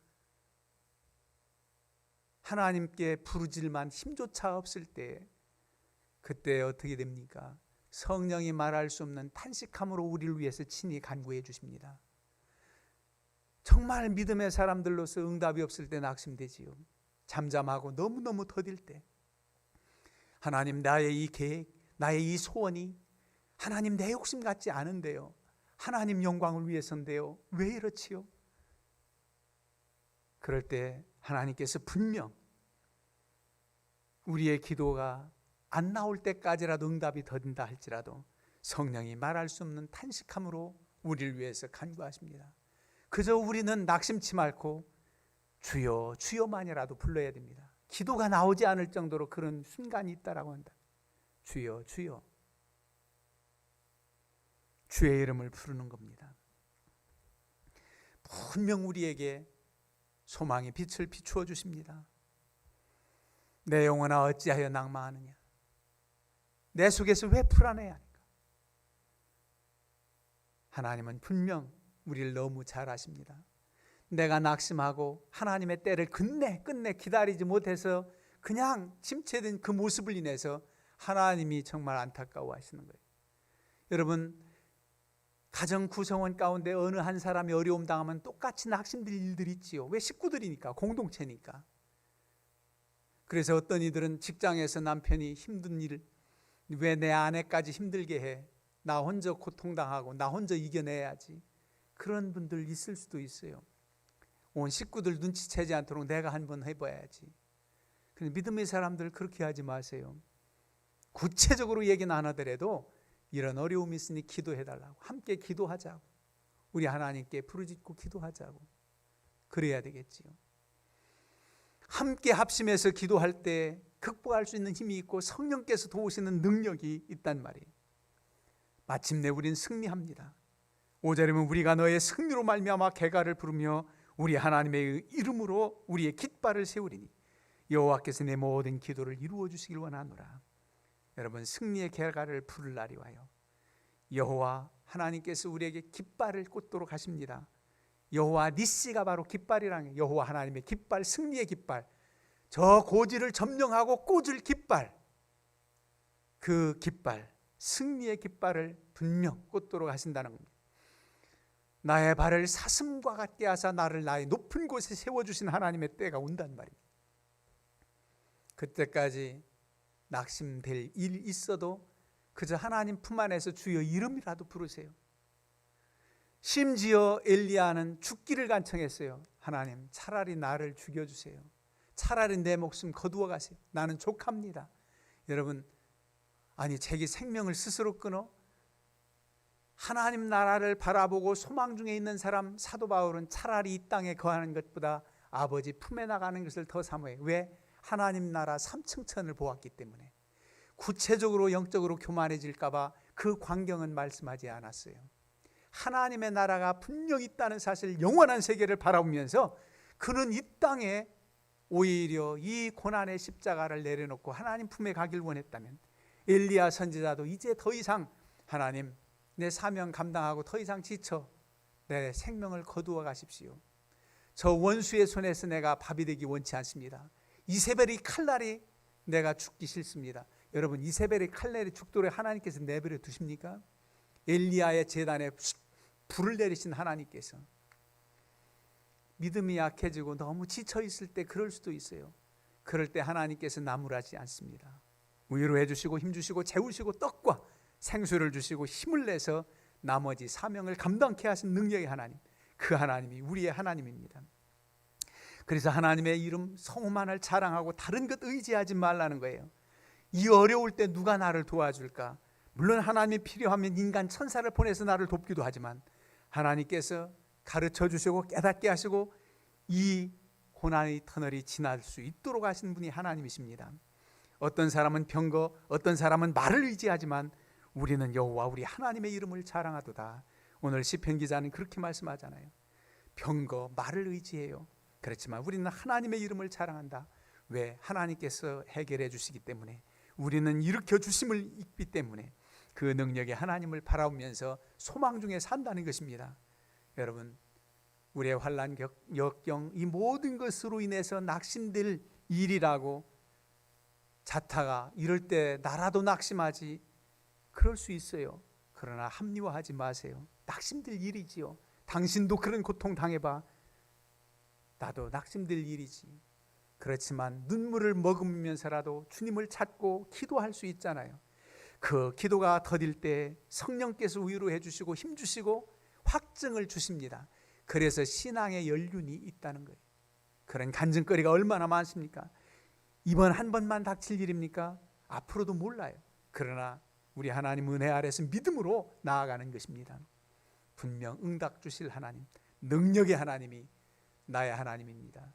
하나님께 부르질만 힘조차 없을 때, 그때 어떻게 됩니까? 성령이 말할 수 없는 탄식함으로 우리를 위해서 친히 간구해 주십니다. 정말 믿음의 사람들로서 응답이 없을 때 낙심되지요. 잠잠하고 너무너무 더딜 때, 하나님, 나의 이 계획, 나의 이 소원이 하나님 내 욕심 같지 않은데요, 하나님 영광을 위해서인데요, 왜 이렇지요? 그럴 때 하나님께서 분명 우리의 기도가 안 나올 때까지라도 응답이 더딘다 할지라도 성령이 말할 수 없는 탄식함으로 우리를 위해서 간구하십니다. 그저 우리는 낙심치 말고 주여 주여만이라도 불러야 됩니다. 기도가 나오지 않을 정도로 그런 순간이 있다라고 한다. 주여 주여, 주의 이름을 부르는 겁니다. 분명 우리에게 소망의 빛을 비추어 주십니다. 내 영혼아 어찌하여 낭망하느냐? 내 속에서 왜 불안해하는가? 하나님은 분명 우리를 너무 잘 아십니다. 내가 낙심하고 하나님의 때를 끝내 기다리지 못해서 그냥 침체된 그 모습을 인해서 하나님이 정말 안타까워하시는 거예요. 여러분, 가정 구성원 가운데 어느 한 사람이 어려움 당하면 똑같이 낙심될 일들이 있지요. 왜? 식구들이니까, 공동체니까. 그래서 어떤 이들은 직장에서 남편이 힘든 일, 왜 내 아내까지 힘들게 해? 나 혼자 고통당하고 나 혼자 이겨내야지. 그런 분들 있을 수도 있어요. 온 식구들 눈치채지 않도록 내가 한번 해봐야지. 근데 믿음의 사람들 그렇게 하지 마세요. 구체적으로 얘기는 안 하더라도 이런 어려움이 있으니 기도해달라고, 함께 기도하자고, 우리 하나님께 부르짖고 기도하자고, 그래야 되겠지요. 함께 합심해서 기도할 때 극복할 수 있는 힘이 있고 성령께서 도우시는 능력이 있단 말이에요. 마침내 우린 승리합니다. 5절이면 우리가 너의 승리로 말미암아 개가를 부르며 우리 하나님의 이름으로 우리의 깃발을 세우리니 여호와께서 내 모든 기도를 이루어 주시길 원하노라. 여러분, 승리의 개가를 부를 날이 와요. 여호와 하나님께서 우리에게 깃발을 꽂도록 하십니다. 여호와 니시가 바로 깃발이라는, 여호와 하나님의 깃발, 승리의 깃발, 저 고지를 점령하고 꽂을 깃발, 그 깃발, 승리의 깃발을 분명 꽂도록 하신다는 겁니다. 나의 발을 사슴과 같게 하사 나를 나의 높은 곳에 세워주신 하나님의 때가 온단 말입니다. 그때까지 낙심될 일이 있어도 그저 하나님 품 안에서 주여 이름이라도 부르세요. 심지어 엘리야는 죽기를 간청했어요. 하나님, 차라리 나를 죽여주세요. 차라리 내 목숨 거두어 가세요. 나는 족합니다. 여러분, 아니 자기 생명을 스스로 끊어? 하나님 나라를 바라보고 소망 중에 있는 사람, 사도 바울은 차라리 이 땅에 거하는 것보다 아버지 품에 나가는 것을 더 사모해요. 왜? 하나님 나라 3층천을 보았기 때문에. 구체적으로 영적으로 교만해질까 봐 그 광경은 말씀하지 않았어요. 하나님의 나라가 분명히 있다는 사실, 영원한 세계를 바라보면서 그는 이 땅에 오히려 이 고난의 십자가를 내려놓고 하나님 품에 가길 원했다면, 엘리야 선지자도 이제 더 이상 하나님 내 사명 감당하고 더 이상 지쳐 내 생명을 거두어 가십시오. 저 원수의 손에서 내가 밥이 되기 원치 않습니다. 이세벨이 칼날이 내가 죽기 싫습니다. 여러분, 이세벨이 칼날이 죽도록 하나님께서 내버려 두십니까? 엘리야의 제단에 불을 내리신 하나님께서. 믿음이 약해지고 너무 지쳐 있을 때 그럴 수도 있어요. 그럴 때 하나님께서 나무라지 않습니다. 위로해 주시고 힘 주시고 재우시고 떡과 생수를 주시고 힘을 내서 나머지 사명을 감당케 하신 능력의 하나님, 그 하나님이 우리의 하나님입니다. 그래서 하나님의 이름 성호만을 자랑하고 다른 것 의지하지 말라는 거예요. 이 어려울 때 누가 나를 도와줄까? 물론 하나님이 필요하면 인간 천사를 보내서 나를 돕기도 하지만 하나님께서 가르쳐 주시고 깨닫게 하시고 이 고난의 터널이 지날 수 있도록 하신 분이 하나님이십니다. 어떤 사람은 병거, 어떤 사람은 말을 의지하지만 우리는 여호와 우리 하나님의 이름을 자랑하도다. 오늘 시편 기자는 그렇게 말씀하잖아요. 병거, 말을 의지해요. 그렇지만 우리는 하나님의 이름을 자랑한다. 왜? 하나님께서 해결해 주시기 때문에, 우리는 일으켜 주심을 있기 때문에 그 능력의 하나님을 바라보면서 소망 중에 산다는 것입니다. 여러분, 우리의 환난, 역경, 이 모든 것으로 인해서 낙심될 일이라고 자타가 이럴 때 나라도 낙심하지, 그럴 수 있어요. 그러나 합리화하지 마세요. 낙심될 일이지요. 당신도 그런 고통 당해봐. 나도 낙심될 일이지. 그렇지만 눈물을 머금으면서라도 주님을 찾고 기도할 수 있잖아요. 그 기도가 더딜 때 성령께서 위로해 주시고 힘 주시고 확증을 주십니다. 그래서 신앙의 연륜이 있다는 거예요. 그런 간증거리가 얼마나 많습니까? 이번 한 번만 닥칠 일입니까? 앞으로도 몰라요. 그러나 우리 하나님 은혜 아래서 믿음으로 나아가는 것입니다. 분명 응답 주실 하나님, 능력의 하나님이 나의 하나님입니다.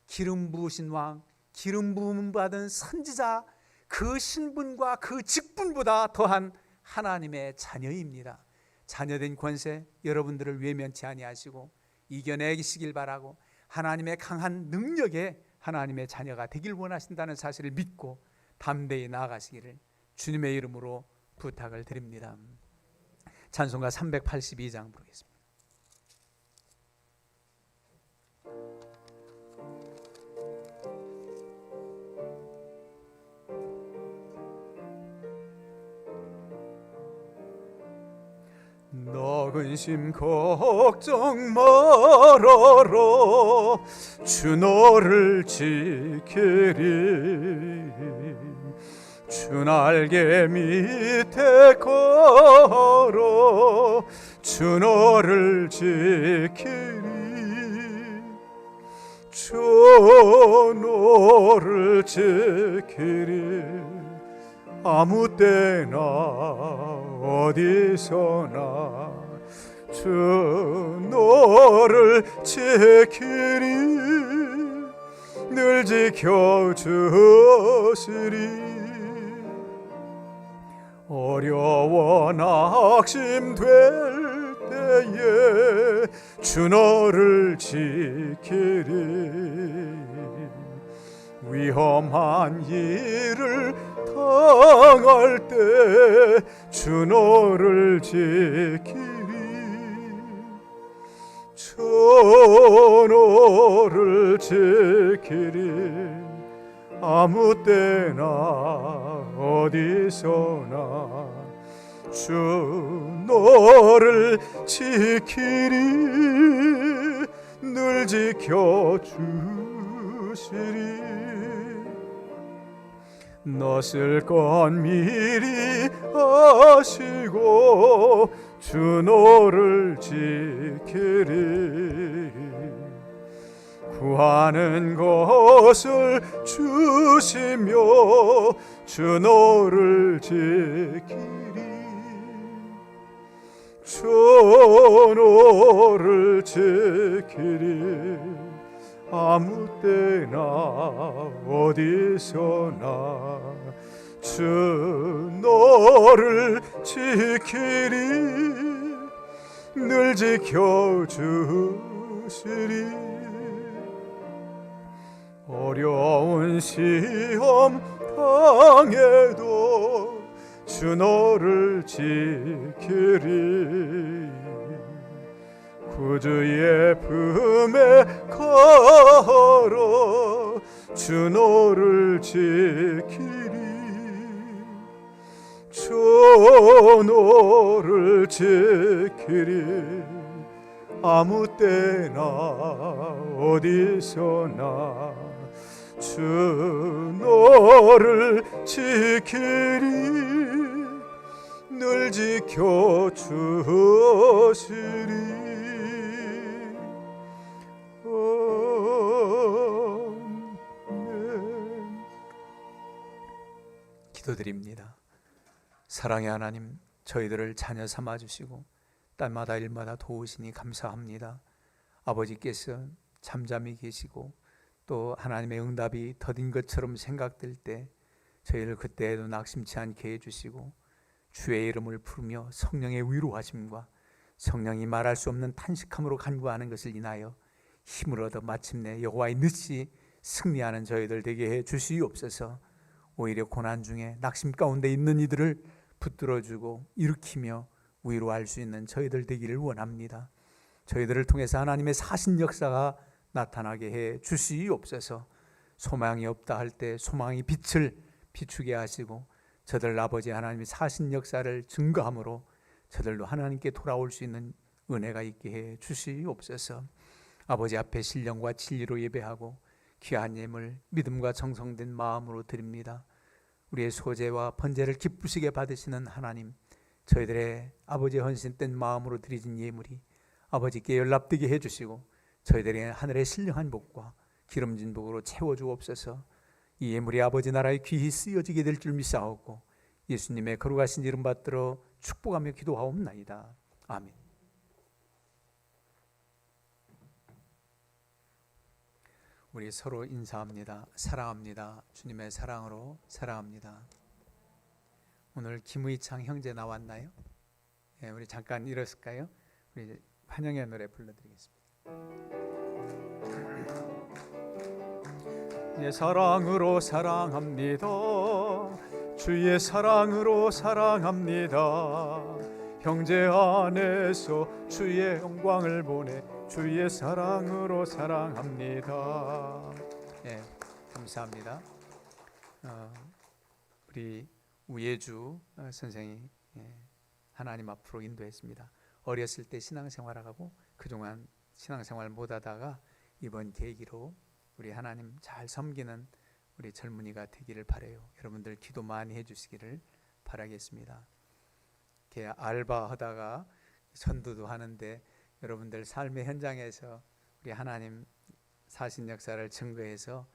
기름 부으신 왕, 기름 부음 받은 선지자, 그 신분과 그 직분보다 더한 하나님의 자녀입니다. 자녀된 권세 여러분들을 외면치 아니하시고 이겨내시길 바라고, 하나님의 강한 능력에 하나님의 자녀가 되길 원하신다는 사실을 믿고 담대히 나아가시기를 주님의 이름으로 부탁을 드립니다. 찬송가 382장 부르겠습니다. 근심 걱정 말아라. 주 너를 지키리. 주 날개 밑에 걸어 주 너를 지키리. 주 너를 지키리. 아무 때나 어디서나 주 너를 지키리. 늘 지켜주시리. 어려워 낙심될 때에 주 너를 지키리. 위험한 일을 당할 때 주 너를 지키리. 주 너를 지키리. 아무 때나 어디서나 주 너를 지키리. 늘 지켜주시리. 너쓸 건 미리 아시고 주 너를 지키리. 구하는 것을 주시며 주 너를 지키리. 주 너를 지키리. 아무 때나 어디서나 주 너를 지키리. 늘 지켜주시리. 어려운 시험 당해도 주 너를 지키리. 구주의 품에 걸어 주 너를 지키리. 주 너를 지키리. 아무 때나 어디서나 주 너를 지키리. 늘 지켜주시리. 기도드립니다. 사랑의 하나님, 저희들을 자녀 삼아주시고 딸마다 일마다 도우시니 감사합니다. 아버지께서 잠잠히 계시고 또 하나님의 응답이 더딘 것처럼 생각될 때 저희를 그때에도 낙심치 않게 해주시고 주의 이름을 부르며 성령의 위로하심과 성령이 말할 수 없는 탄식함으로 간구하는 것을 인하여 힘을 얻어 마침내 여호와의 뜻이 승리하는 저희들 되게 해 주시옵소서. 오히려 고난 중에 낙심 가운데 있는 이들을 붙들어주고 일으키며 위로할 수 있는 저희들 되기를 원합니다. 저희들을 통해서 하나님의 사신 역사가 나타나게 해 주시옵소서. 소망이 없다 할 때 소망의 빛을 비추게 하시고 저들 아버지 하나님의 사신 역사를 증거함으로 저들도 하나님께 돌아올 수 있는 은혜가 있게 해 주시옵소서. 아버지 앞에 신령과 진리로 예배하고 귀한 예물 믿음과 정성된 마음으로 드립니다. 우리의 소재와 번제를 기쁘시게 받으시는 하나님, 저희들의 아버지의 헌신된 마음으로 드려진 예물이 아버지께 연락되게 해주시고 저희들의 하늘의 신령한 복과 기름진 복으로 채워주옵소서. 이 예물이 아버지 나라에 귀히 쓰여지게 될 줄 믿사옵고 예수님의 거룩하신 이름 받들어 축복하며 기도하옵나이다. 아멘. 우리 서로 인사합니다. 사랑합니다. 주님의 사랑으로 사랑합니다. 오늘 김의창 형제 나왔나요? 네, 우리 잠깐 일었을까요? 우리 환영의 노래 불러드리겠습니다. 주의 사랑으로 사랑합니다. 주의 사랑으로 사랑합니다. 형제 안에서 주의 영광을 보내 주의 사랑으로 사랑합니다. 네, 감사합니다. 우리 우예주 선생이 하나님 앞으로 인도했습니다. 어렸을 때 신앙생활하고 그동안 신앙생활 못하다가 이번 계기로 우리 하나님 잘 섬기는 우리 젊은이가 되기를 바라요. 여러분들 기도 많이 해주시기를 바라겠습니다. 이렇게 알바하다가 전도도 하는데 여러분들 삶의 현장에서 우리 하나님 사신 역사를 증거해서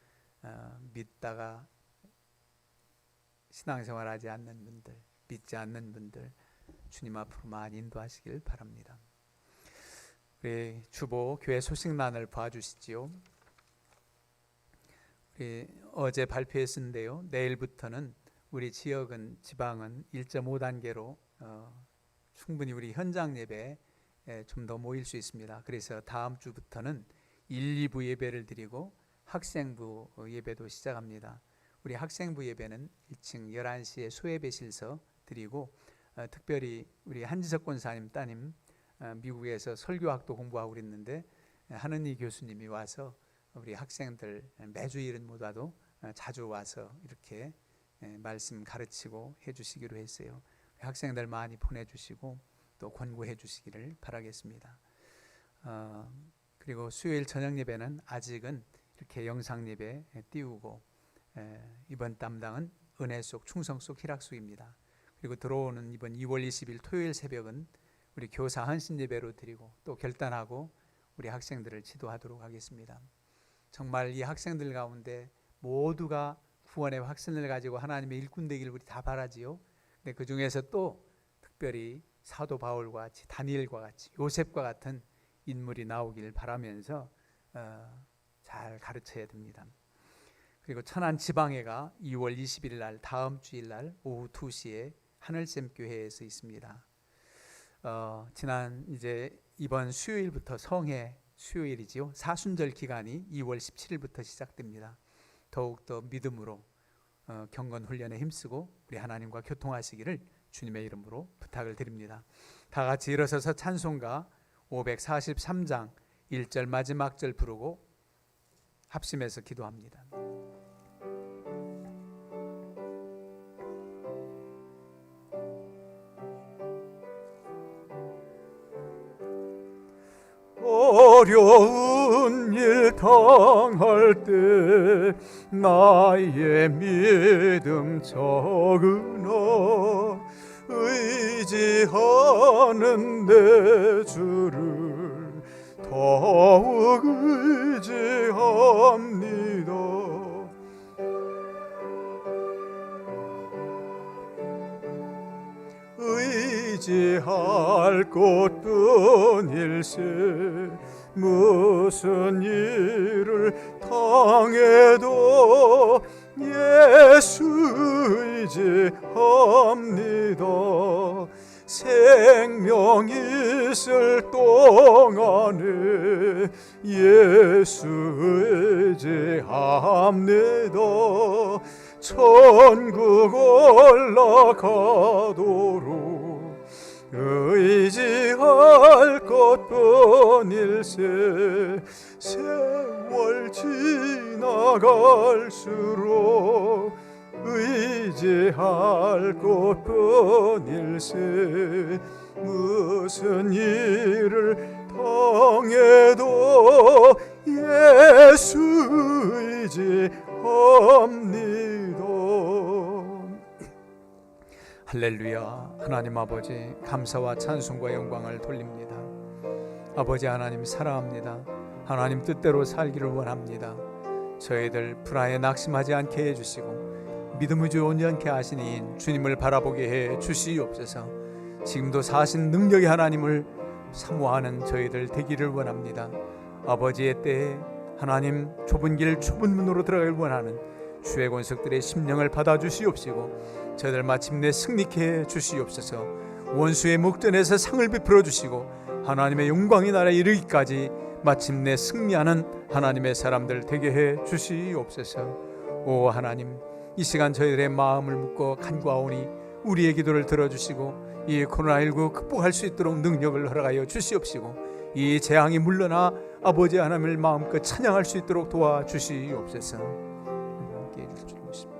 믿다가 신앙생활하지 않는 분들, 믿지 않는 분들 주님 앞으로 많이 인도하시길 바랍니다. 우리 주보 교회 소식란을 봐주시지요. 우리 어제 발표했는데요. 내일부터는 우리 지역은 지방은 1.5단계로 충분히 우리 현장 예배에 좀 더 모일 수 있습니다. 그래서 다음 주부터는 1, 2부 예배를 드리고 학생부 예배도 시작합니다. 우리 학생부 예배는 1층 11시에 소예배실서 드리고 특별히 우리 한지석 권사님 따님 미국에서 설교학도 공부하고 있는데 하느니 교수님이 와서 우리 학생들 매주일은 못 와도 자주 와서 이렇게 말씀 가르치고 해주시기로 했어요. 학생들 많이 보내주시고 또 권고해 주시기를 바라겠습니다. 그리고 수요일 저녁 예배는 아직은 이렇게 영상 예배 띄우고 이번 담당은 은혜 속 충성 속 희락속입니다. 그리고 들어오는 이번 2월 20일 토요일 새벽은 우리 교사 헌신 예배로 드리고 또 결단하고 우리 학생들을 지도하도록 하겠습니다. 정말 이 학생들 가운데 모두가 구원의 확신을 가지고 하나님의 일꾼 되기를 우리 다 바라지요. 근데 그 중에서 또 특별히 사도 바울과 같이 다니엘과 같이 요셉과 같은 인물이 나오길 바라면서 잘 가르쳐야 됩니다. 그리고 천안 지방회가 2월 20일 날 다음 주일 날 오후 2시에 하늘샘 교회에서 있습니다. 지난 이제 이번 수요일부터 성회 수요일이지요. 사순절 기간이 2월 17일부터 시작됩니다. 더욱더 믿음으로 경건 훈련에 힘쓰고 우리 하나님과 교통하시기를 주님의 이름으로 부탁을 드립니다. 다 같이 일어서서 찬송가 543장 1절 마지막 절 부르고 합심해서 기도합니다. 어려운 일 당할 때 나의 믿음 적으나 의지하는 내 주를 더욱 의지합니다. 의지할 것뿐일세 무슨 일을 당해도 예수 의지합니다. 생명 있을 동안에 예수 의지합니다. 천국 올라가도록 의지할 것뿐일세 세월 지나갈수록 의지할 것뿐일세 무슨 일을 당해도 예수 의지합니다. 할렐루야. 하나님 아버지 감사와 찬송과 영광을 돌립니다. 아버지 하나님 사랑합니다. 하나님 뜻대로 살기를 원합니다. 저희들 불안에 낙심하지 않게 해주시고 믿음을 온전케 하시니 주님을 바라보게 해 주시옵소서. 지금도 사신 능력의 하나님을 사모하는 저희들 되기를 원합니다. 아버지의 때에 하나님 좁은 길 좁은 문으로 들어가길 원하는 주의 권속들의 심령을 받아주시옵시고 저희들 마침내 승리케 해 주시옵소서. 원수의 목전에서 상을 베풀어 주시고 하나님의 영광이 나라에 이르기까지 마침내 승리하는 하나님의 사람들 되게 해 주시옵소서. 오 하나님, 이 시간 저희들의 마음을 묻고 간구하오니 우리의 기도를 들어주시고 이 코로나19 극복할 수 있도록 능력을 허락하여 주시옵시고 이 재앙이 물러나 아버지 하나님을 마음껏 찬양할 수 있도록 도와주시옵소서. 함께 해주실 줄 믿습니다.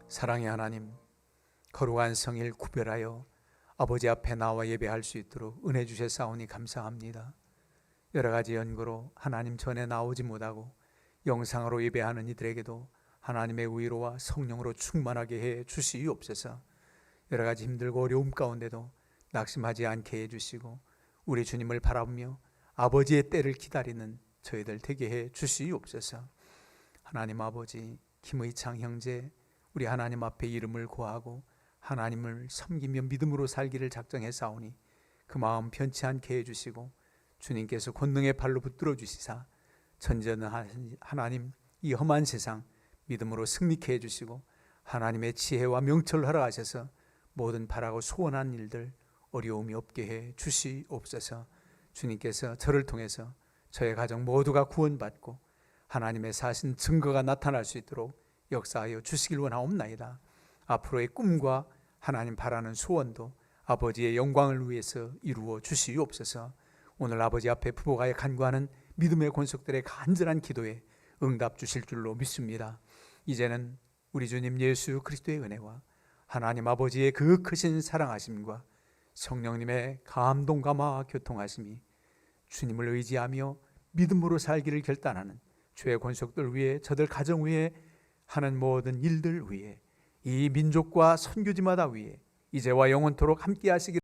사랑의 하나님, 거룩한 성일 구별하여 아버지 앞에 나와 예배할 수 있도록 은혜 주셨사오니 감사합니다. 여러 가지 연고로 하나님 전에 나오지 못하고 영상으로 예배하는 이들에게도 하나님의 위로와 성령으로 충만하게 해 주시옵소서. 여러 가지 힘들고 어려움 가운데도 낙심하지 않게 해주시고 우리 주님을 바라보며 아버지의 때를 기다리는 저희들 되게 해 주시옵소서. 하나님 아버지, 김의창 형제, 우리 하나님 앞에 이름을 고하고 하나님을 섬기며 믿음으로 살기를 작정했사오니 그 마음 편치 않게 해주시고 주님께서 권능의 발로 붙들어 주시사 전전한 하나님 이 험한 세상 믿음으로 승리케 해주시고 하나님의 지혜와 명철을 허락하셔서 모든 바라고 소원한 일들 어려움이 없게 해 주시옵소서. 주님께서 저를 통해서 저의 가정 모두가 구원받고 하나님의 사신 증거가 나타날 수 있도록 역사하여 주시길 원하옵나이다. 앞으로의 꿈과 하나님 바라는 소원도 아버지의 영광을 위해서 이루어 주시옵소서. 오늘 아버지 앞에 부부가 간구하는 믿음의 권속들의 간절한 기도에 응답 주실 줄로 믿습니다. 이제는 우리 주님 예수 그리스도의 은혜와 하나님 아버지의 그 크신 사랑하심과 성령님의 감동 감화 교통하심이 주님을 의지하며 믿음으로 살기를 결단하는 주의 권속들 위해 저들 가정 위에 하는 모든 일들 위해 이 민족과 선교지마다 위해 이제와 영원토록 함께 하시기를